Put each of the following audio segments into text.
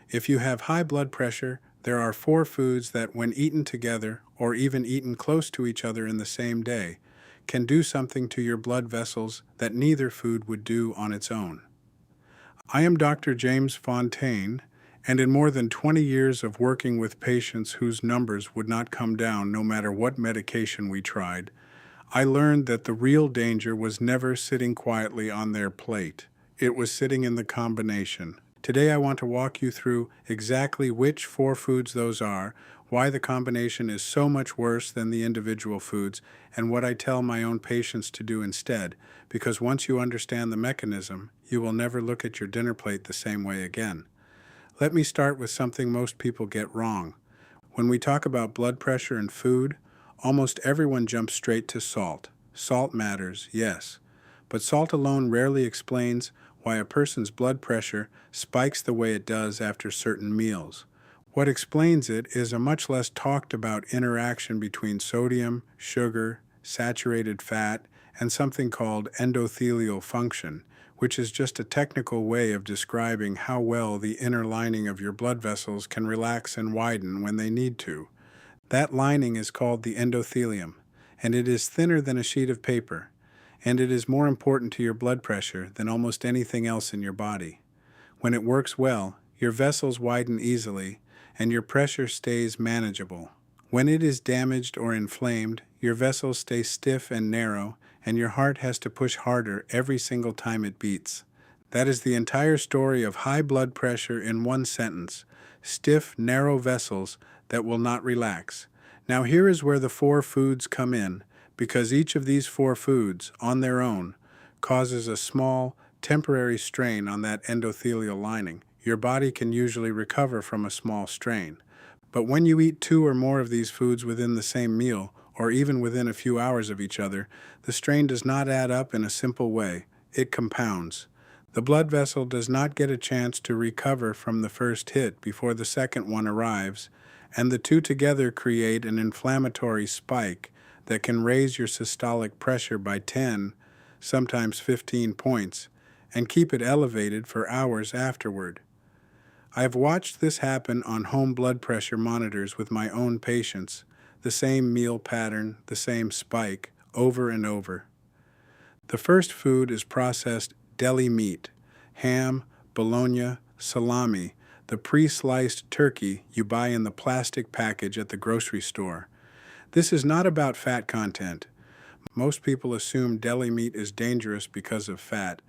If you have high blood pressure, there are four foods that, when eaten together or even eaten close to each other in the same day, can do something to your blood vessels that neither food would do on its own. I am Dr. James Fontaine, and in more than 20 years of working with patients whose numbers would not come down no matter what medication we tried, I learned that the real danger was never sitting quietly on their plate. It was sitting in the combination. Today I want to walk you through exactly which four foods those are, why the combination is so much worse than the individual foods, and what I tell my own patients to do instead, because once you understand the mechanism, you will never look at your dinner plate the same way again. Let me start with something most people get wrong. When we talk about blood pressure and food, almost everyone jumps straight to salt. Salt matters, yes, but salt alone rarely explains why a person's blood pressure spikes the way it does after certain meals. What explains it is a much less talked about interaction between sodium, sugar, saturated fat, and something called endothelial function, which is just a technical way of describing how well the inner lining of your blood vessels can relax and widen when they need to. That lining is called the endothelium, and it is thinner than a sheet of paper, and it is more important to your blood pressure than almost anything else in your body. When it works well, your vessels widen easily, and your pressure stays manageable. When it is damaged or inflamed, your vessels stay stiff and narrow, and your heart has to push harder every single time it beats. That is the entire story of high blood pressure in one sentence: stiff, narrow vessels that will not relax. Now here is where the four foods come in, because each of these four foods, on their own, causes a small, temporary strain on that endothelial lining. Your body can usually recover from a small strain. But when you eat two or more of these foods within the same meal, or even within a few hours of each other, the strain does not add up in a simple way. It compounds. The blood vessel does not get a chance to recover from the first hit before the second one arrives, and the two together create an inflammatory spike that can raise your systolic pressure by 10, sometimes 15 points, and keep it elevated for hours afterward. I have watched this happen on home blood pressure monitors with my own patients, the same meal pattern, the same spike, over and over. The first food is processed deli meat, ham, bologna, salami, the pre-sliced turkey you buy in the plastic package at the grocery store. This is not about fat content. Most people assume deli meat is dangerous because of fat,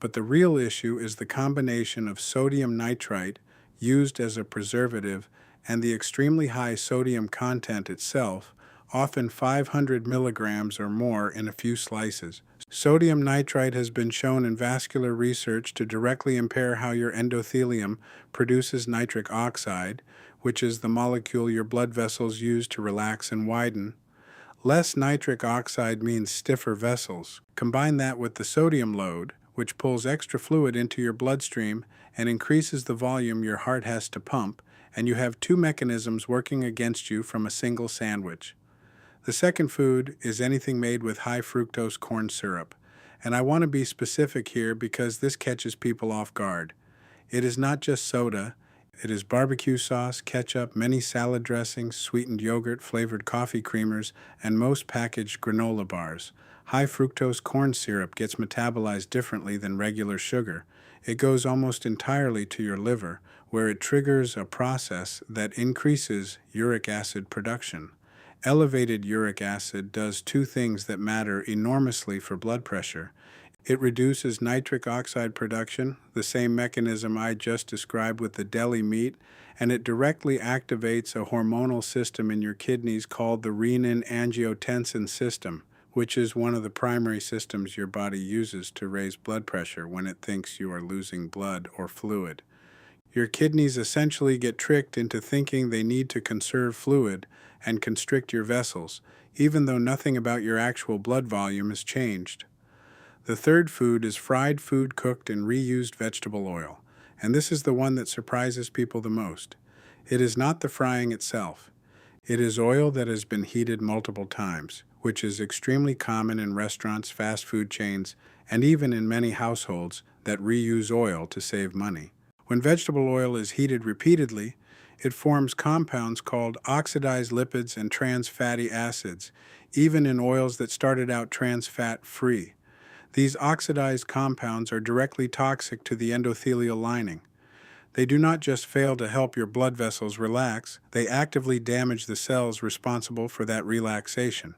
but the real issue is the combination of sodium nitrite, used as a preservative, and the extremely high sodium content itself, often 500 milligrams or more in a few slices. Sodium nitrite has been shown in vascular research to directly impair how your endothelium produces nitric oxide, which is the molecule your blood vessels use to relax and widen. Less nitric oxide means stiffer vessels. Combine that with the sodium load, which pulls extra fluid into your bloodstream and increases the volume your heart has to pump, and you have two mechanisms working against you from a single sandwich. The second food is anything made with high fructose corn syrup, and I want to be specific here because this catches people off guard. It is not just soda. It is barbecue sauce, ketchup, many salad dressings, sweetened yogurt, flavored coffee creamers, and most packaged granola bars. High fructose corn syrup gets metabolized differently than regular sugar. It goes almost entirely to your liver, where it triggers a process that increases uric acid production. Elevated uric acid does two things that matter enormously for blood pressure. It reduces nitric oxide production, the same mechanism I just described with the deli meat, and it directly activates a hormonal system in your kidneys called the renin-angiotensin system, which is one of the primary systems your body uses to raise blood pressure when it thinks you are losing blood or fluid. Your kidneys essentially get tricked into thinking they need to conserve fluid and constrict your vessels, even though nothing about your actual blood volume has changed. The third food is fried food cooked in reused vegetable oil, and this is the one that surprises people the most. It is not the frying itself. It is oil that has been heated multiple times, which is extremely common in restaurants, fast food chains, and even in many households that reuse oil to save money. When vegetable oil is heated repeatedly, it forms compounds called oxidized lipids and trans fatty acids, even in oils that started out trans fat free. These oxidized compounds are directly toxic to the endothelial lining. They do not just fail to help your blood vessels relax, they actively damage the cells responsible for that relaxation.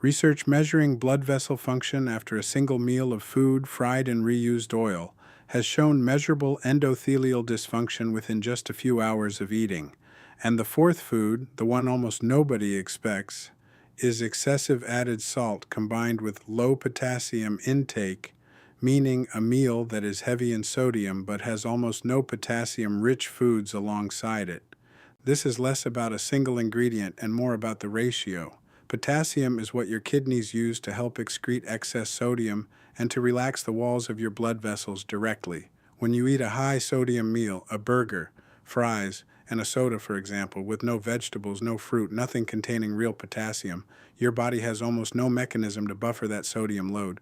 Research measuring blood vessel function after a single meal of food fried in reused oil has shown measurable endothelial dysfunction within just a few hours of eating. And the fourth food, the one almost nobody expects, is excessive added salt combined with low potassium intake, meaning a meal that is heavy in sodium but has almost no potassium-rich foods alongside it. This is less about a single ingredient and more about the ratio. Potassium is what your kidneys use to help excrete excess sodium and to relax the walls of your blood vessels directly. When you eat a high-sodium meal, a burger, fries, and a soda, for example, with no vegetables, no fruit, nothing containing real potassium, your body has almost no mechanism to buffer that sodium load.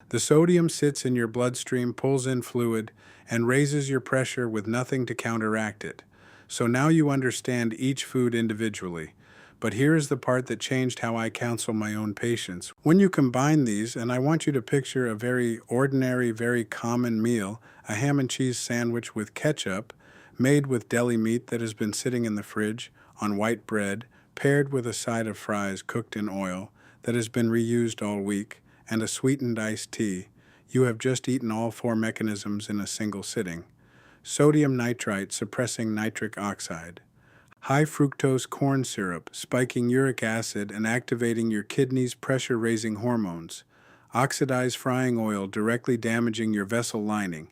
The sodium sits in your bloodstream, pulls in fluid, and raises your pressure with nothing to counteract it. So now you understand each food individually. But here is the part that changed how I counsel my own patients. When you combine these, and I want you to picture a very ordinary, very common meal, a ham and cheese sandwich with ketchup, made with deli meat that has been sitting in the fridge, on white bread, paired with a side of fries cooked in oil that has been reused all week, and a sweetened iced tea, you have just eaten all four mechanisms in a single sitting. Sodium nitrite suppressing nitric oxide. High fructose corn syrup spiking uric acid and activating your kidneys' pressure-raising hormones. Oxidized frying oil directly damaging your vessel lining.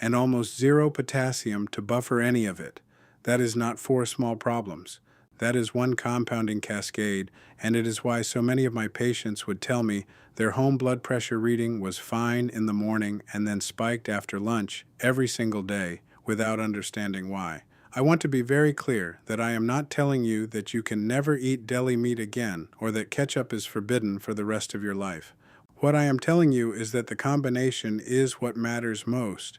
And almost zero potassium to buffer any of it. That is not four small problems. That is one compounding cascade, and it is why so many of my patients would tell me their home blood pressure reading was fine in the morning and then spiked after lunch every single day without understanding why. I want to be very clear that I am not telling you that you can never eat deli meat again or that ketchup is forbidden for the rest of your life. What I am telling you is that the combination is what matters most.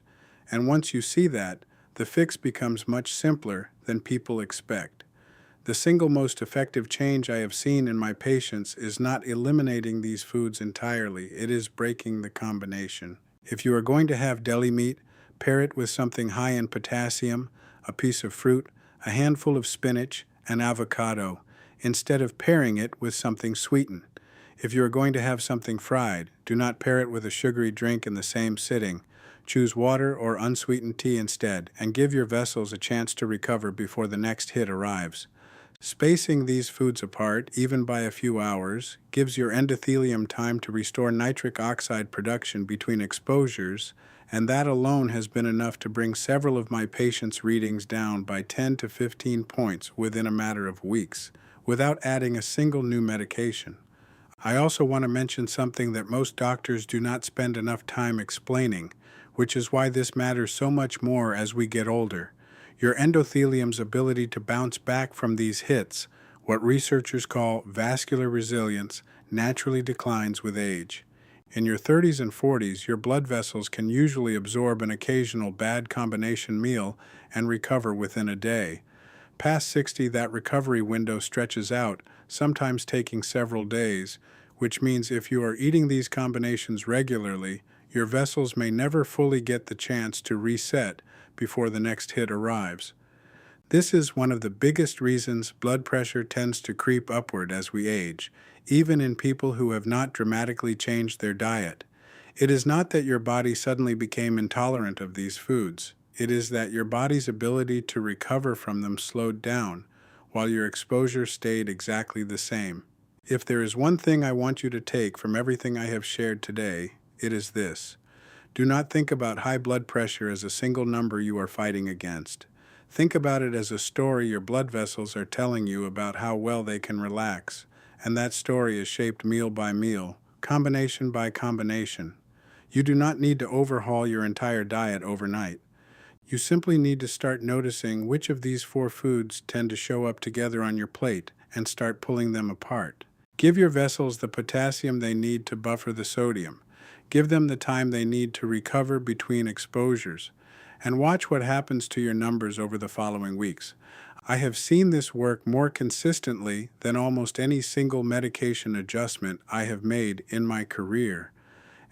And once you see that, the fix becomes much simpler than people expect. The single most effective change I have seen in my patients is not eliminating these foods entirely, it is breaking the combination. If you are going to have deli meat, pair it with something high in potassium, a piece of fruit, a handful of spinach, and avocado, instead of pairing it with something sweetened. If you are going to have something fried, do not pair it with a sugary drink in the same sitting. Choose water or unsweetened tea instead, and give your vessels a chance to recover before the next hit arrives. Spacing these foods apart, even by a few hours, gives your endothelium time to restore nitric oxide production between exposures, and that alone has been enough to bring several of my patients' readings down by 10 to 15 points within a matter of weeks, without adding a single new medication. I also want to mention something that most doctors do not spend enough time explaining, which is why this matters so much more as we get older. Your endothelium's ability to bounce back from these hits, what researchers call vascular resilience, naturally declines with age. In your 30s and 40s, your blood vessels can usually absorb an occasional bad combination meal and recover within a day. Past 60, that recovery window stretches out, sometimes taking several days, which means if you are eating these combinations regularly, your vessels may never fully get the chance to reset before the next hit arrives. This is one of the biggest reasons blood pressure tends to creep upward as we age, even in people who have not dramatically changed their diet. It is not that your body suddenly became intolerant of these foods. It is that your body's ability to recover from them slowed down, while your exposure stayed exactly the same. If there is one thing I want you to take from everything I have shared today, it is this. Do not think about high blood pressure as a single number you are fighting against. Think about it as a story your blood vessels are telling you about how well they can relax, and that story is shaped meal by meal, combination by combination. You do not need to overhaul your entire diet overnight. You simply need to start noticing which of these four foods tend to show up together on your plate and start pulling them apart. Give your vessels the potassium they need to buffer the sodium. Give them the time they need to recover between exposures, and watch what happens to your numbers over the following weeks. I have seen this work more consistently than almost any single medication adjustment I have made in my career,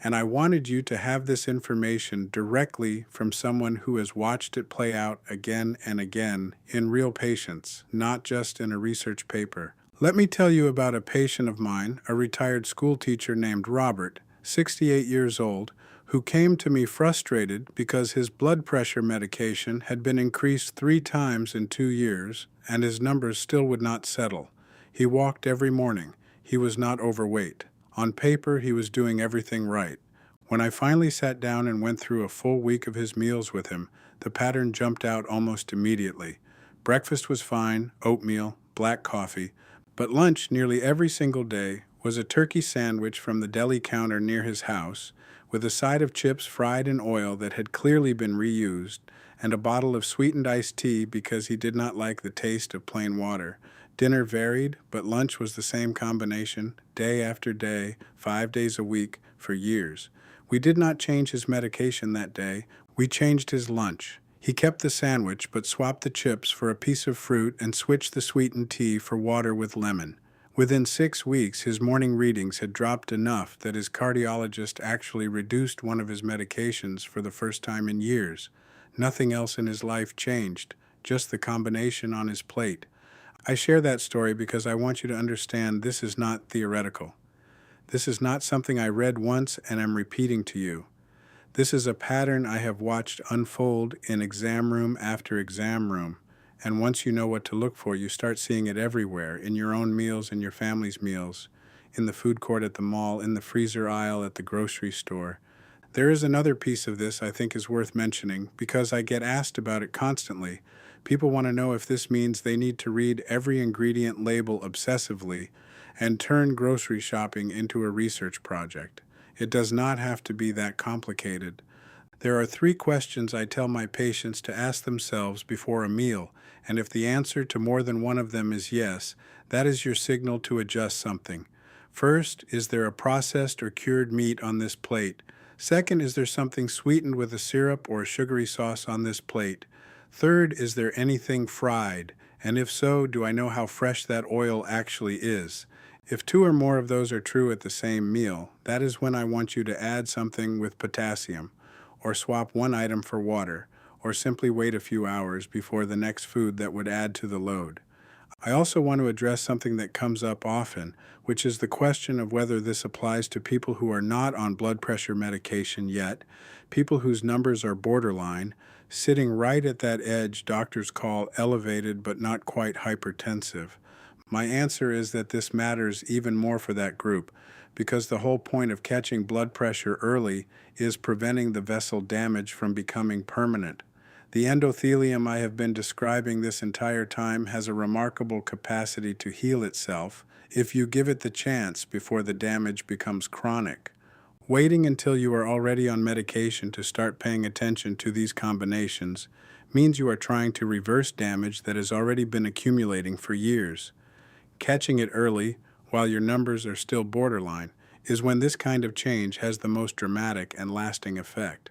and I wanted you to have this information directly from someone who has watched it play out again and again in real patients, not just in a research paper. Let me tell you about a patient of mine, a retired school teacher named Robert, 68 years old, who came to me frustrated because his blood pressure medication had been increased 3 times in 2 years, and his numbers still would not settle. He walked every morning. He was not overweight. On paper, he was doing everything right. When I finally sat down and went through a full week of his meals with him, the pattern jumped out almost immediately. Breakfast was fine, oatmeal, black coffee, but lunch nearly every single day was a turkey sandwich from the deli counter near his house, with a side of chips fried in oil that had clearly been reused, and a bottle of sweetened iced tea because he did not like the taste of plain water. Dinner varied, but lunch was the same combination, day after day, 5 days a week, for years. We did not change his medication that day. We changed his lunch. He kept the sandwich, but swapped the chips for a piece of fruit and switched the sweetened tea for water with lemon. Within 6 weeks, his morning readings had dropped enough that his cardiologist actually reduced one of his medications for the first time in years. Nothing else in his life changed, just the combination on his plate. I share that story because I want you to understand this is not theoretical. This is not something I read once and am repeating to you. This is a pattern I have watched unfold in exam room after exam room. And once you know what to look for, you start seeing it everywhere, in your own meals, in your family's meals, in the food court at the mall, in the freezer aisle at the grocery store. There is another piece of this I think is worth mentioning because I get asked about it constantly. People want to know if this means they need to read every ingredient label obsessively and turn grocery shopping into a research project. It does not have to be that complicated. There are 3 questions I tell my patients to ask themselves before a meal, and if the answer to more than one of them is yes, that is your signal to adjust something. First, is there a processed or cured meat on this plate? Second, is there something sweetened with a syrup or a sugary sauce on this plate? Third, is there anything fried? And if so, do I know how fresh that oil actually is? If 2 or more of those are true at the same meal, that is when I want you to add something with potassium, or swap one item for water, or simply wait a few hours before the next food that would add to the load. I also want to address something that comes up often, which is the question of whether this applies to people who are not on blood pressure medication yet, people whose numbers are borderline, sitting right at that edge doctors call elevated but not quite hypertensive. My answer is that this matters even more for that group, because the whole point of catching blood pressure early is preventing the vessel damage from becoming permanent. The endothelium I have been describing this entire time has a remarkable capacity to heal itself if you give it the chance before the damage becomes chronic. Waiting until you are already on medication to start paying attention to these combinations means you are trying to reverse damage that has already been accumulating for years. Catching it early, while your numbers are still borderline, is when this kind of change has the most dramatic and lasting effect.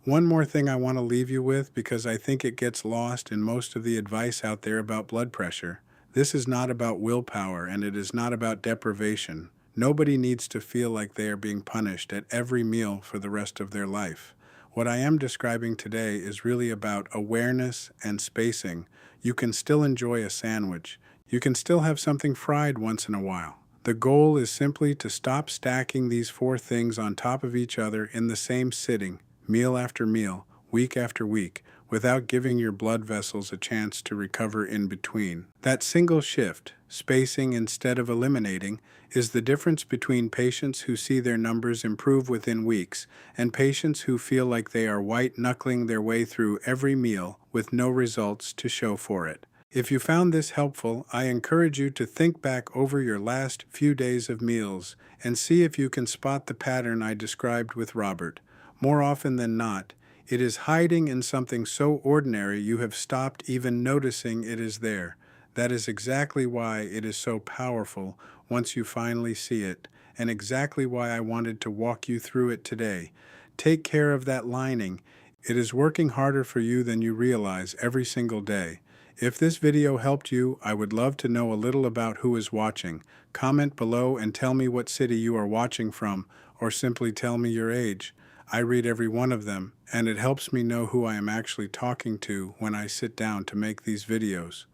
One more thing I want to leave you with, because I think it gets lost in most of the advice out there about blood pressure. This is not about willpower, and it is not about deprivation. Nobody needs to feel like they are being punished at every meal for the rest of their life. What I am describing today is really about awareness and spacing. You can still enjoy a sandwich. You can still have something fried once in a while. The goal is simply to stop stacking these 4 things on top of each other in the same sitting, meal after meal, week after week, without giving your blood vessels a chance to recover in between. That single shift, spacing instead of eliminating, is the difference between patients who see their numbers improve within weeks and patients who feel like they are white-knuckling their way through every meal with no results to show for it. If you found this helpful, I encourage you to think back over your last few days of meals and see if you can spot the pattern I described with Robert. More often than not, it is hiding in something so ordinary you have stopped even noticing it is there. That is exactly why it is so powerful once you finally see it, and exactly why I wanted to walk you through it today. Take care of that lining. It is working harder for you than you realize every single day. If this video helped you, I would love to know a little about who is watching. Comment below and tell me what city you are watching from, or simply tell me your age. I read every one of them, and it helps me know who I am actually talking to when I sit down to make these videos.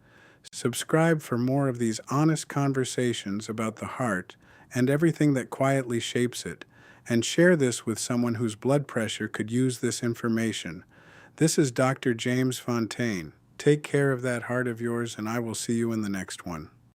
Subscribe for more of these honest conversations about the heart and everything that quietly shapes it, and share this with someone whose blood pressure could use this information. This is Dr. James Fontaine. Take care of that heart of yours, and I will see you in the next one.